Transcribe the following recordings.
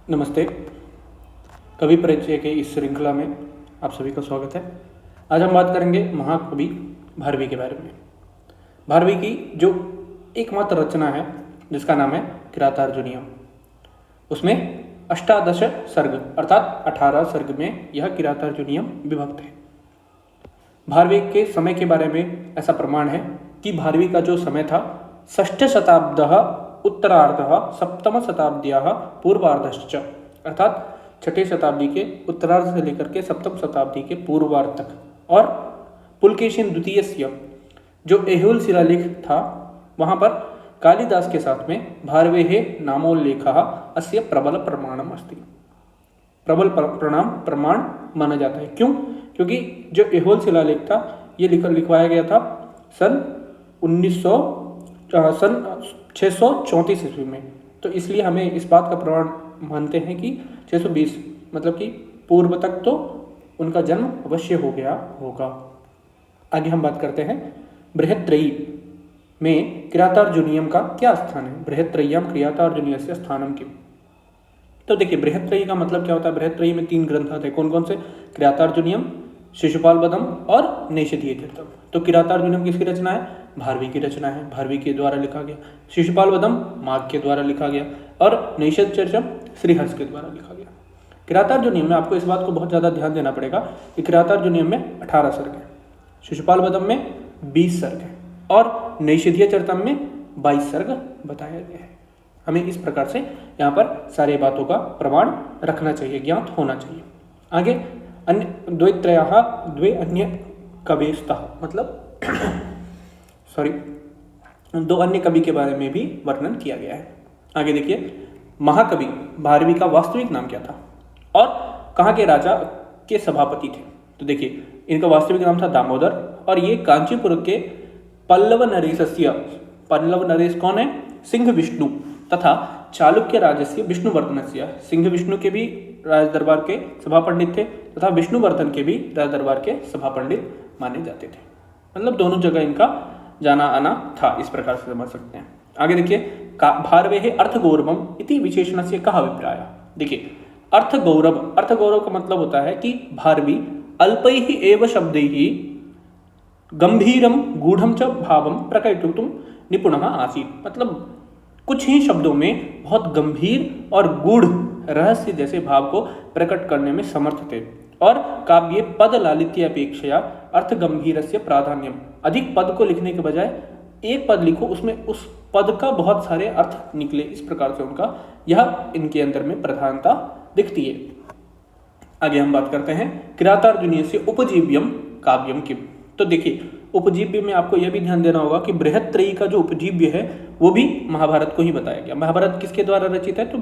नमस्ते। कवि परिचय के इस श्रृंखला में आप सभी का स्वागत है। आज हम बात करेंगे महाकवि भारवी के बारे में। भारवी की जो एकमात्र रचना है जिसका नाम है किरातार्जुनीयम, उसमें अष्टादश सर्ग अर्थात 18 सर्ग में यह किरातार्जुनीयम विभक्त है। भारवी के समय के बारे में ऐसा प्रमाण है कि भारवी का जो समय था षष्ठ शताब्दः उत्तरार्धः सप्तम शताब्द्याः पूर्वार्धश्च अर्थात छठी शताब्दी के उत्तरार्ध से लेकर के सप्तम शताब्दी के पूर्वार्ध तक, और पुलकेशिन द्वितीयस्य जो ऐहोल शिलालेख था वहाँ पर कालिदास के साथ में भारवेः नामोल्लेखः अस्य प्रबल प्रमाणम अस्ति। प्रबल प्रमाण माना जाता है। क्यों? क्योंकि जो ऐहोल शिलालेख था ये लिखवाया गया था सन 634 ईस्वी में, तो इसलिए हमें इस बात का प्रमाण मानते हैं कि 620 मतलब कि पूर्व तक तो उनका जन्म अवश्य हो गया होगा। आगे हम बात करते हैं बृहत्त्रयी में किरातार्जुनीयम का क्या स्थान है। बृहत्त्रय्याम किरातार्जुनीयस्य स्थानम किम। तो देखिए बृहत्त्रयी का मतलब क्या होता है। बृहत्त्रयी में 3 ग्रंथ आते हैं। कौन कौन से? किरातार्जुनीयम, शिशुपालवधम और नैषधीयतीर्थम। तो किरातार्जुनीयम किसकी रचना है? भारवी की रचना है, भारवी के द्वारा लिखा गया। शिशुपालवधम माघ के द्वारा लिखा गया और नैषधीयतीर्थम श्रीहर्ष के द्वारा लिखा गया। किरातार्जुनीयम में आपको इस बात को बहुत ज़्यादा ध्यान देना पड़ेगा कि किरातार्जुनीयम में 18 सर्ग है, शिशुपालवधम में 20 सर्ग है और नैषधीयतीर्थम में 22 सर्ग बताया गया है। हमें इस प्रकार से यहाँ पर सारे बातों का प्रमाण रखना चाहिए, ज्ञात होना चाहिए। आगे अन्य द्वे अन्य कवेस्तः मतलब दो अन्य कवि के बारे में भी वर्णन किया गया है। आगे देखिए महाकवि भारवी का वास्तविक नाम क्या था और कहाँ के राजा के सभापति थे। तो देखिए इनका वास्तविक नाम था दामोदर और ये कांचीपुर के पल्लव नरेश कौन है? सिंह विष्णु तथा चालुक्य राजस्य विष्णुवर्धनस्य। सिंह विष्णु के भी राज दरबार के सभा पंडित थे तथा विष्णुवर्धन के भी राज दरबार के सभा पंडित माने जाते थे। मतलब दोनों जगह इनका जाना आना था, इस प्रकार से समझ सकते हैं। आगे देखिए भारवेः अर्थगौरवम इति विशेषणस्य कः अभिप्रायः। देखिए अर्थगौरव का मतलब होता है कि भारवी अल्पैः एव शब्दैः गंभीरम गूढ़म च भावम प्रकटितुं निपुणः आसीत्। मतलब कुछ ही शब्दों में बहुत गंभीर और गूढ़ रहस्य जैसे भाव को प्रकट करने में समर्थ थे और काव्ये पद लालित्य अपेक्षया अर्थ गंभीरस्य प्राधान्यम। अधिक पद को लिखने के बजाय एक पद लिखो, उसमें उस पद का बहुत सारे अर्थ निकले, इस प्रकार से उनका यह इनके अंदर में प्रधानता दिखती है। आगे हम बात करते हैं किरातार्जुनीयस्य उपजीव्यम काव्यम किम। तो देखिए उपजीव्य में आपको यह भी ध्यान देना होगा कि बृहत्त्रयी का जो उपजीव्य है वो भी महाभारत को ही बताया गया। महाभारत किसके द्वारा रचित है? तो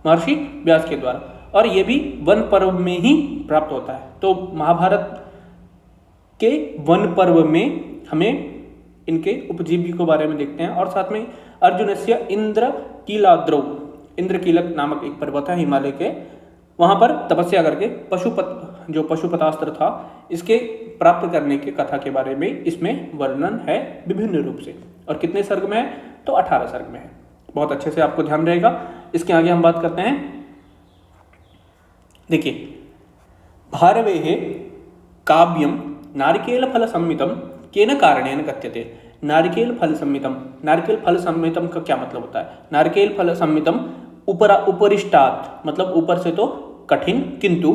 महर्षि व्यास के द्वारा, और ये भी वन पर्व में ही प्राप्त होता है। तो महाभारत के वन पर्व में हमें इनके उपजीव्य के बारे में देखते हैं। और साथ में अर्जुनस्य इंद्रकीलाद्रौ, इंद्रकीलक नामक एक पर्वत है हिमालय के, वहां पर तपस्या करके पशुपतास्त्र था इसके प्राप्त करने के कथा के बारे में इसमें वर्णन है विभिन्न रूप से। और कितने सर्ग में है? तो 18 सर्ग में है। बहुत अच्छे से आपको ध्यान रहेगा। इसके आगे हम बात करते हैं। देखिए भारवेः काव्यम नारिकेल फल संमितम केन कारणेन कथ्यते। नारिकेल फल संमितम का क्या मतलब होता है? नारिकेल फल संमितम उपरिष्टात् मतलब ऊपर से तो कठिन किंतु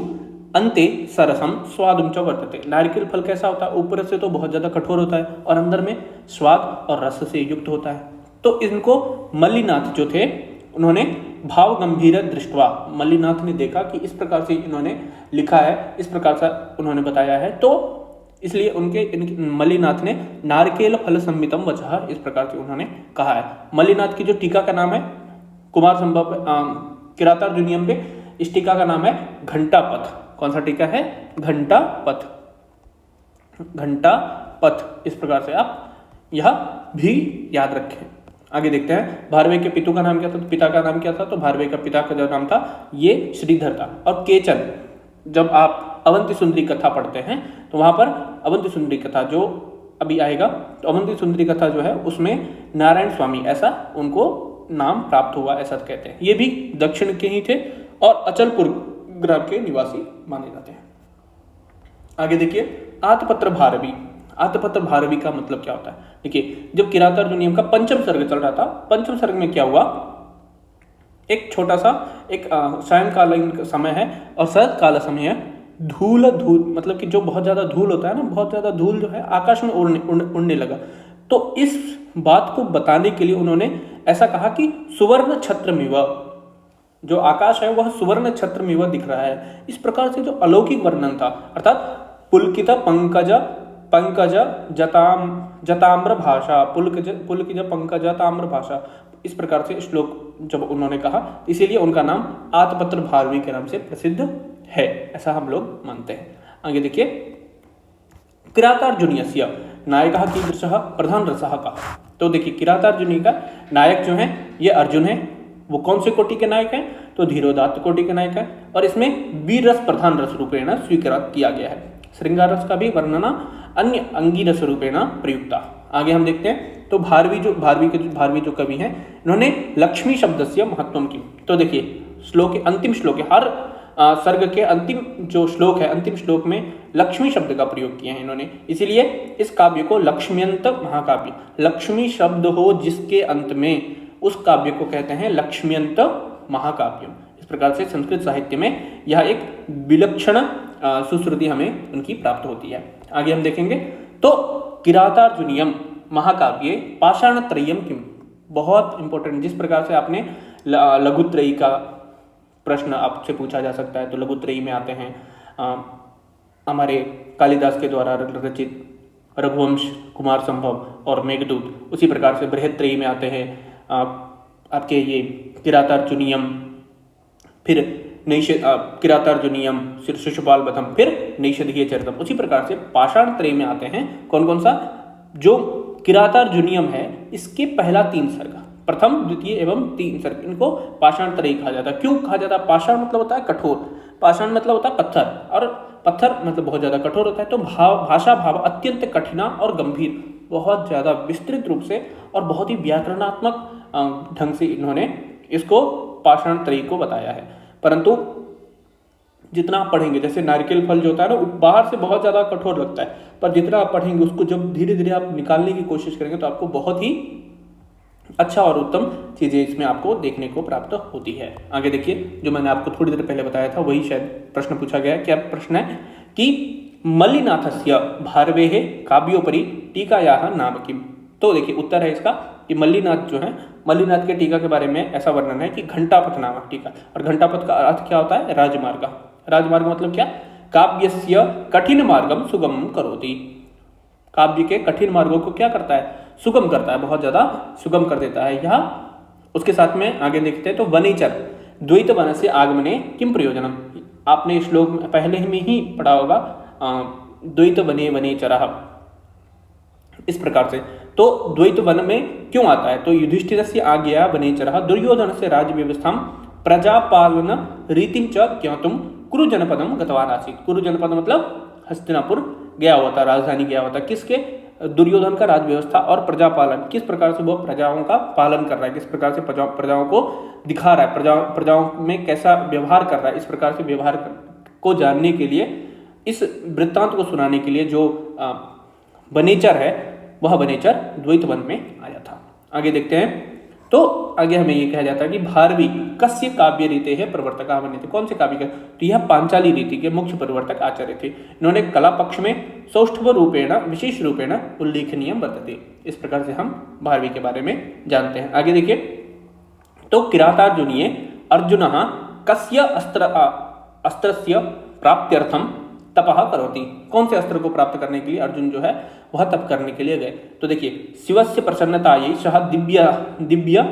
अंते सरसम स्वादुम च वर्तते। नारिकेल फल कैसा होता है? ऊपर से तो बहुत ज्यादा कठोर होता है और अंदर में स्वाद और रस से युक्त होता है। तो इनको मल्लिनाथ जो थे उन्होंने भाव गंभीर दृष्टवा, मल्लिनाथ ने देखा कि इस प्रकार से इन्होंने लिखा है, इस प्रकार से उन्होंने बताया है, तो इसलिए मल्लिनाथ ने नारिकेल फल संमितम वचः इस प्रकार से उन्होंने कहा है। मल्लिनाथ की जो टीका का नाम है कुमार संभव किरातार्जुनीयम पे, इस टीका का नाम है घंटापथ। कौन सा टीका है? घंटापथ। इस प्रकार से आप यह भी याद रखें। आगे देखते हैं भारवे के पिता का नाम क्या था। तो पिता का नाम क्या था? तो भारवे का पिता का जो नाम था ये श्रीधर था। और केचन, जब आप अवंती सुंदरी कथा पढ़ते हैं तो वहां पर अवंती सुंदरी कथा जो अभी आएगा, तो अवंती सुंदरी कथा जो है उसमें नारायण स्वामी ऐसा उनको नाम प्राप्त हुआ, ऐसा कहते हैं। ये भी दक्षिण के ही थे और अचलपुर ग्राम के निवासी माने जाते हैं। आगे देखिए आतपत्र भारवी। आतपत्र भारवी का मतलब क्या होता है? देखिए जब किरातार्जुनीयम का पंचम सर्ग चल रहा था, पंचम सर्ग में क्या हुआ, एक छोटा सा एक सायंकालीन समय है और शरद काला समय है, धूल मतलब कि जो बहुत ज्यादा धूल होता है ना, बहुत ज्यादा धूल जो है आकाश में उड़ने लगा। तो इस बात को बताने के लिए उन्होंने ऐसा कहा कि सुवर्ण छत्रमिव, जो आकाश है वह सुवर्ण छत्रमिव दिख रहा है। इस प्रकार से जो अलौकिक वर्णन था, अर्थात पुलकित पंकज जताम्र भाषा, पुलकित पंकज ताम्र भाषा, इस प्रकार से श्लोक जब उन्होंने कहा, इसीलिए उनका नाम आतपत्र भारवी के नाम से प्रसिद्ध है, ऐसा हम लोग मानते हैं। आगे देखिए किरातार्जुनीयस्य नायकः कीदृशः प्रधान रसः का। तो देखिए किरातार्जुनी का नायक जो है ये अर्जुन है। वो कौन से कोटि के नायक हैं? तो धीरोदात्त कोटि के नायक है और इसमें वीर रस प्रधान रस रूपेण स्वीकार किया गया है। श्रृंगार रस का भी वर्णना अन्य अंगीरस रूपेण प्रयुक्ता। आगे हम देखते हैं तो भारवी जो कवि हैं, इन्होंने लक्ष्मी शब्द से महत्वम की। तो देखिए श्लोक के अंतिम श्लोक है, हर सर्ग के अंतिम जो श्लोक है, अंतिम श्लोक में लक्ष्मी शब्द का प्रयोग किया है इन्होंने, इसीलिए इस काव्य को लक्ष्म्यंत महाकाव्य, लक्ष्मी शब्द हो जिसके अंत में, उस काव्य को कहते हैं लक्ष्म्यंत महाकाव्य। इस प्रकार से संस्कृत साहित्य में यह एक विलक्षण सुश्रुति हमें उनकी प्राप्त होती है। आगे हम देखेंगे तो किरातार्जुनीयम महाकाव्ये पाषाणत्रय्यम किम, बहुत इंपॉर्टेंट। जिस प्रकार से आपने लघुत्रयी का प्रश्न आपसे पूछा जा सकता है, तो लघुत्रयी में आते हैं हमारे कालिदास के द्वारा रचित रघुवंश, कुमार संभव और मेघदूत। उसी प्रकार से बृहत्त्रयी में आते हैं आपके ये किरातार्जुनीयम, फिर किरातार्जुनीयम, फिर शिशुपाल वधम, फिर नैषधीय चरितम। उसी प्रकार से पाषाण त्रयी में आते हैं कौन कौन सा? जो किरातार्जुनीयम है इसके पहला 3 सर्ग, प्रथम द्वितीय एवं 3 सर्ग, इनको पाषाण त्रयी कहा जाता है। क्यों कहा जाता है? पाषाण मतलब होता है कठोर, पाषाण मतलब होता है पत्थर, और पत्थर मतलब बहुत ज्यादा कठोर होता है। तो भाषा भाव अत्यंत कठिना और गंभीर, बहुत ज्यादा विस्तृत रूप से और बहुत ही व्याकरणात्मक ढंग से इन्होंने इसको पाषाण त्रयी को बताया है। परंतु जितना आप पढ़ेंगे, जैसे नारिकेल फल जो होता है ना, बाहर से बहुत ज्यादा कठोर लगता है, पर जितना आप पढ़ेंगे उसको जब धीरे धीरे आप निकालने की कोशिश करेंगे तो आपको बहुत ही अच्छा और उत्तम चीजें इसमें आपको देखने को प्राप्त होती है। आगे देखिए, जो मैंने आपको थोड़ी देर पहले बताया था वही शायद प्रश्न पूछा गया है। क्या प्रश्न है कि मल्लिनाथस्य भारवेः काव्योपरि टीकायाः नाम किम। तो देखिए उत्तर है इसका कि मल्लिनाथ जो है, मल्लिनाथ के टीका के बारे में ऐसा वर्णन है कि घंटापथ नामक टीका, और घंटापथ का अर्थ क्या होता है? राजमार्ग। राजमार्ग मतलब क्या? काव्यस्य कठिन मार्गम सुगम करोति। काव्य के कठिन मार्गों को क्या करता है? सुगम करता है, बहुत ज्यादा सुगम कर देता है। यह उसके साथ में आगे देखते हैं तो वनेचर द्वैत वन से आगमने किम प्रयोजनम। आपने श्लोक में पहले में ही पढ़ा होगा द्वैत वने वनेचरः, इस प्रकार से। तो द्वैत वन में क्यों आता है? तो युधिष्ठिर से आज्ञया वनेचरः दुर्योधन से राज्य व्यवस्था प्रजापालन रीतिम च ज्ञातुम कुरु जनपदम गतवान आसीत्। कुरु जनपद मतलब हस्तिनापुर गया हुआ था, राजधानी गया हुआ था। किसके? दुर्योधन का राज व्यवस्था और प्रजापालन, किस प्रकार से वो प्रजाओं का पालन कर रहा है, किस प्रकार से प्रजाओं को दिखा रहा है, प्रजाओं में कैसा व्यवहार कर रहा है, इस प्रकार से व्यवहार को जानने के लिए, इस वृत्तांत को सुनाने के लिए जो वनेचर है, वह वनेचर द्वैत वन में आया था। आगे देखते हैं तो आगे हमें ये कहा जाता है कि भारवी कस्य काव्य रीते है प्रवर्तक बने थे। कौन से काव्य का? तो यह पांचाली रीति के मुख्य प्रवर्तक आचार्य थे। इन्होंने कला पक्ष में सौष्ठव रूपेण विशेष रूपेण उल्लेखनीय वर्तते। इस प्रकार से हम भारवी के बारे में जानते हैं। आगे देखिए तो किरातार्जुनीये अर्जुनः कस्य अस्त्रस्य प्राप्त्यर्थम तपः करोति। कौन से अस्त्र को प्राप्त करने के लिए अर्जुन जो है वह तप करने के लिए गए? तो देखिए शिवस्य प्रसन्नतायै सह दिव्य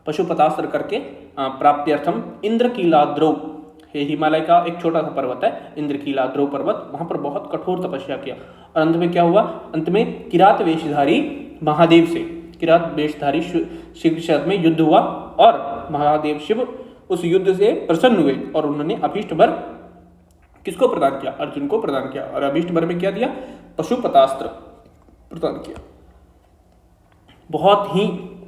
पशुपतास्त्र करके प्राप्त्यर्थम इंद्रकीलाद्रौ, हिमालय का एक छोटा सा पर्वत है इंद्रकीलाद्रौ पर्वत, वहां पर बहुत कठोर तपस्या किया। और अंत में क्या हुआ? अंत में किरात वेशधारी महादेव से, किरात वेशधारी शिव के साथ में युद्ध हुआ और महादेव शिव उस युद्ध से प्रसन्न हुए और उन्होंने अभीष्ट वर किसको प्रदान किया? अर्जुन को प्रदान किया। और अभीष्ट वर में क्या दिया? पशुपतास्त्र प्रदान किया। बहुत ही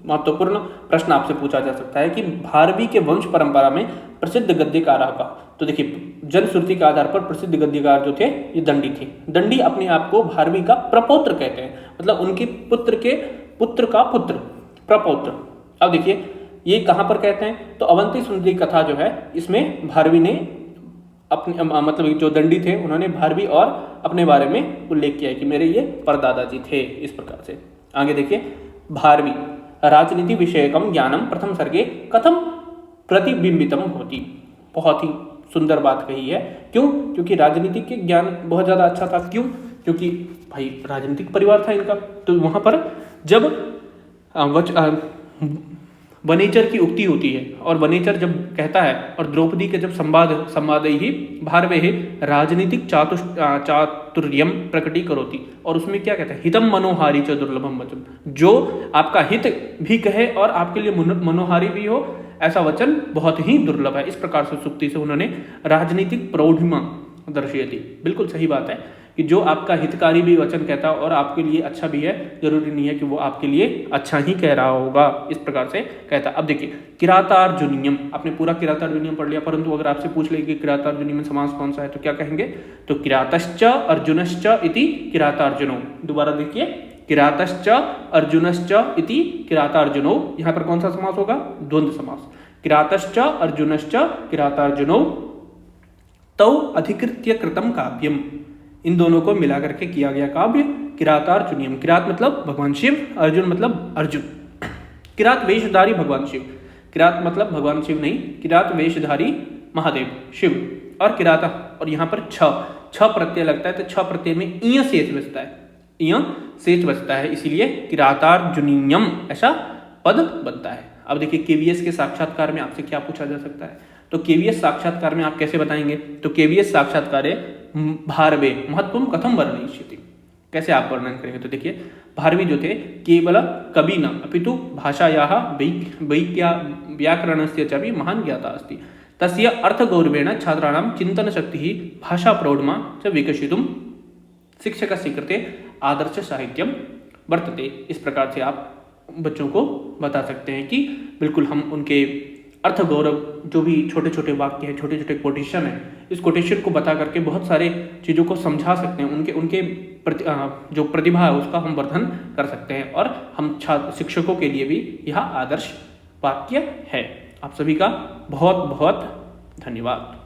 महत्वपूर्ण प्रश्न आपसे पूछा जा सकता है कि भारवी के वंश परंपरा में प्रसिद्ध गद्यकारा का, तो देखिए जनश्रुति के आधार पर प्रसिद्ध गद्यकार जो थे ये दंडी थे। दंडी अपने आप को भारवी का प्रपौत्र कहते हैं, मतलब उनके पुत्र के पुत्र का पुत्र, प्रपौत्र। अब देखिए ये कहाँ पर कहते हैं, तो अवंती सुंदरी कथा जो है इसमें भारवी ने अपने मतलब जो दंडी थे उन्होंने भारवी और अपने बारे में उल्लेख किया है कि मेरे ये परदादा जी थे, इस प्रकार से। आगे देखिए, भारवी राजनीति विषयकम ज्ञानम प्रथम सर्गे कथम प्रतिबिंबितम होती। बहुत ही सुंदर बात कही है। क्यों? क्योंकि राजनीति के ज्ञान बहुत ज़्यादा अच्छा था। क्यों? क्योंकि भाई राजनीतिक परिवार था इनका, तो वहाँ पर जब वनेचर की उक्ति होती है और वनेचर जब कहता है और द्रौपदी के जब संवाद ही भारवे राजनीतिक चातुर्यम प्रकटी करोती, और उसमें क्या कहता है, हितम मनोहारी च दुर्लभम वचन, जो आपका हित भी कहे और आपके लिए मनोहारी भी हो, ऐसा वचन बहुत ही दुर्लभ है। इस प्रकार से सुक्ति से उन्होंने राजनीतिक प्रौढ़िमा दर्शयती। बिल्कुल सही बात है कि जो आपका हितकारी भी वचन कहता है और आपके लिए अच्छा भी है, जरूरी नहीं है कि वो आपके लिए अच्छा ही कह रहा होगा, इस प्रकार से कहता है। अब देखिए, किरातार्जुनीयम, आपने पूरा किरातार्जुनीयम पढ़ लिया, परंतु अगर आपसे पूछ ले कि किरातार्जुनीयम में समास कौन सा है तो क्या कहेंगे, तो किरातश्च अर्जुनश्च इति किरातार्जुनो। दोबारा देखिए, किरातश्च अर्जुनश्च इति किरातार्जुनो, यहाँ पर कौन सा समास होगा, द्वंद्व समास। किरातश्च अर्जुनश्च किरातार्जुनो तौ अधिकृत्य कृतम काव्यम, इन दोनों को मिला करके किया गया काव्य किरातार्जुनीयम। किरात मतलब भगवान शिव, अर्जुन मतलब अर्जुन। किरात वेशधारी भगवान शिव, किरात मतलब भगवान शिव नहीं, किरात वेशधारी महादेव शिव, और किराता, और यहाँ पर छ प्रत्यय लगता है, तो छ प्रत्यय में इय शेष बचता है, इय शेष बचता है, इसीलिए किरातार्जुनीयम ऐसा पद बनता है। अब देखिए, केवीएस के साक्षात्कार में आपसे क्या पूछा जा सकता है, तो केवीएस साक्षात्कार में आप कैसे बताएंगे, तो केवीएस साक्षात्कार भारवे महत्वम कथम वर्णयिष्यति, कैसे आप वर्णन करेंगे, तो देखिए भारवी जो थे केवल कवि न अपितु भाषायाः व्याकरणस्य च भी महान ज्ञाता अस्ति, तस्य अर्थगौरवेण छात्राणां चिन्तनशक्तिः भाषा प्रौढमा च विकसितुं शिक्षकस्य कृते आदर्श साहित्यम वर्तते। इस प्रकार से आप बच्चों को बता सकते हैं कि बिल्कुल हम उनके अर्थ गौरव, जो भी छोटे छोटे वाक्य हैं, छोटे छोटे कोटेशन है, इस कोटेशन को बता करके बहुत सारे चीज़ों को समझा सकते हैं, उनके जो प्रतिभा है उसका हम वर्धन कर सकते हैं, और हम शिक्षकों के लिए भी यह आदर्श वाक्य है। आप सभी का बहुत बहुत धन्यवाद।